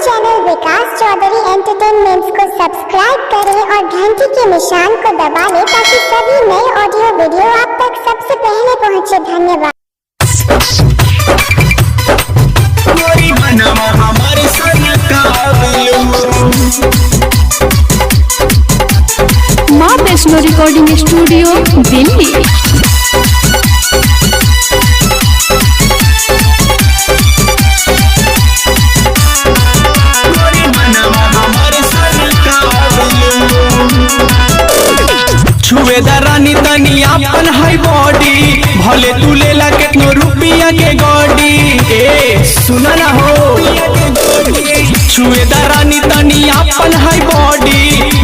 Channel विकास Chaudhary entertainments को subscribe करें और घंटी के निशान को दबा लें ताकि सभी नए ऑडियो वीडियो आप तक सबसे पहले पहुंचे। धन्यवाद। माँ वैष्णो रिकॉर्डिंग स्टूडियो दिल्ली। छुएदारानी तनी आपन हाई बॉडी भले तू लेला केतनो रुपया के गाड़ी। ए सुना ना हो, छुएदारानी तनी आपन हाई बॉडी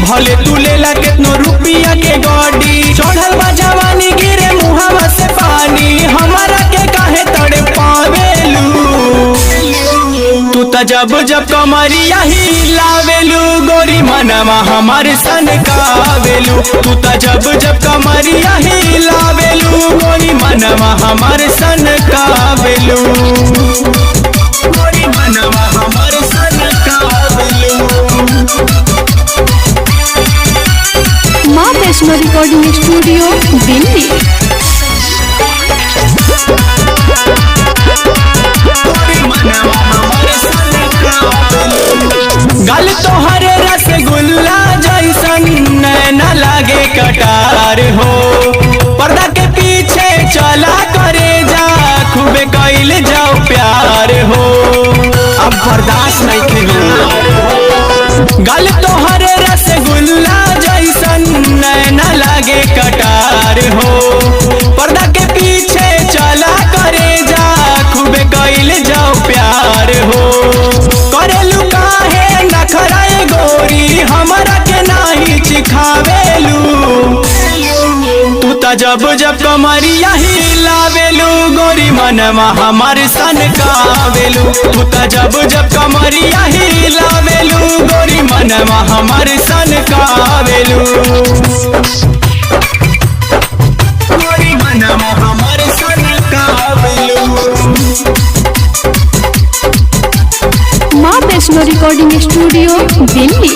भले तू लेला केतनो रुपया के गाड़ी। चढ़ल बा जवानी गिरे मुहावा से पानी, हमारा के काहे तड़े पावेलू। तू त जब जब कमरिया हिलावेलू गोरी मनवा हमारे सन कावेलू। तू त जब जब कमरिया हिलावेलू गोरी मनवा हमारे सन कावेलू। गोरी मनवा हमारे सन कावेलू। माँ वैष्णो रिकॉर्डिंग स्टूडियो दिल्ली। गल तोहरे रसगुल्ला जैसन नैना लागे कटार हो। पर्दा के पीछे चला करे जा खूबे कैल जाओ प्यार हो। अब बर्दाश्त नहीं के। गल तोहरे रसगुल्ला जैसन नैना लागे कटार हो। पर्दा के पीछे चला करे जा खूबे कैल जाओ प्यार हो। करेलू काहे नखराए गोरी हमरा के नाही चिखावेलू। तू त जब जब कमरिया हिलावेलू गोरी मनवा हमार सन कावेलू। तू त जब जब कमरिया हिलावेलू गोरी मनवा हमार सन कावेलू। गोरी मनवा हमार सन कावेलू। माँ वैष्णो रिकॉर्डिंग स्टूडियो दिल्ली।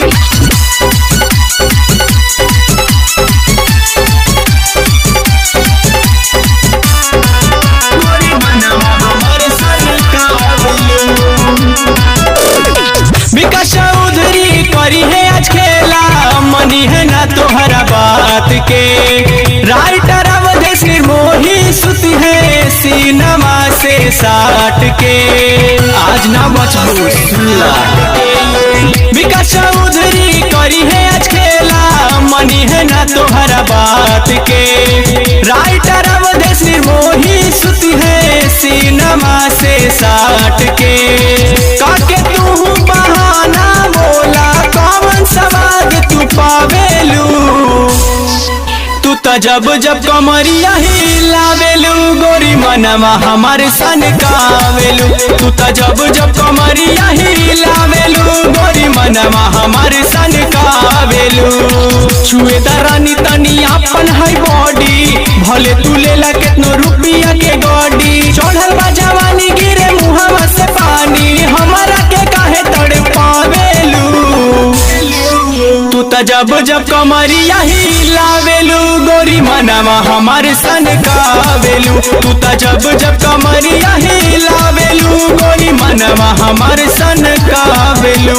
विकास चौधरी करी है आज खेला, मनी है ना तोहरा बात के। राइटर अवधेश निर्मोही सुती है सिनेमा से साट के। आज ना बचबू सुला। विकास चौधरी करी है आज खेला, मनी है ना तोहरा बात के। राइटर अवधेश निर्मोही सुती है सिनेमा से साट के। काके तू बहाना बोला कौन सवाद तू पावेलू। तू त जब जब कमरिया हिलावेलू गोरी मनवा हमारे सन कावेलू। तू त जब जब कमरिया हिलावेलू गोरी मनवा हमारे सन कावेलू। छुएदारानी तनी आपन हाई बॉडी भले तू लेला केतनो रुपया के गाड़ी। चढ़ल बा जवानी गिरे मुहावा से पानी, हमारा के काहे तड़े पावेलू। तू त जब जब कमरिया हिलावेलू गोरी मनवा हमारे सन कावेलू। तू त जब जब कमरिया हिलावेलू गोरी मनवा हमारे सन कावेलू।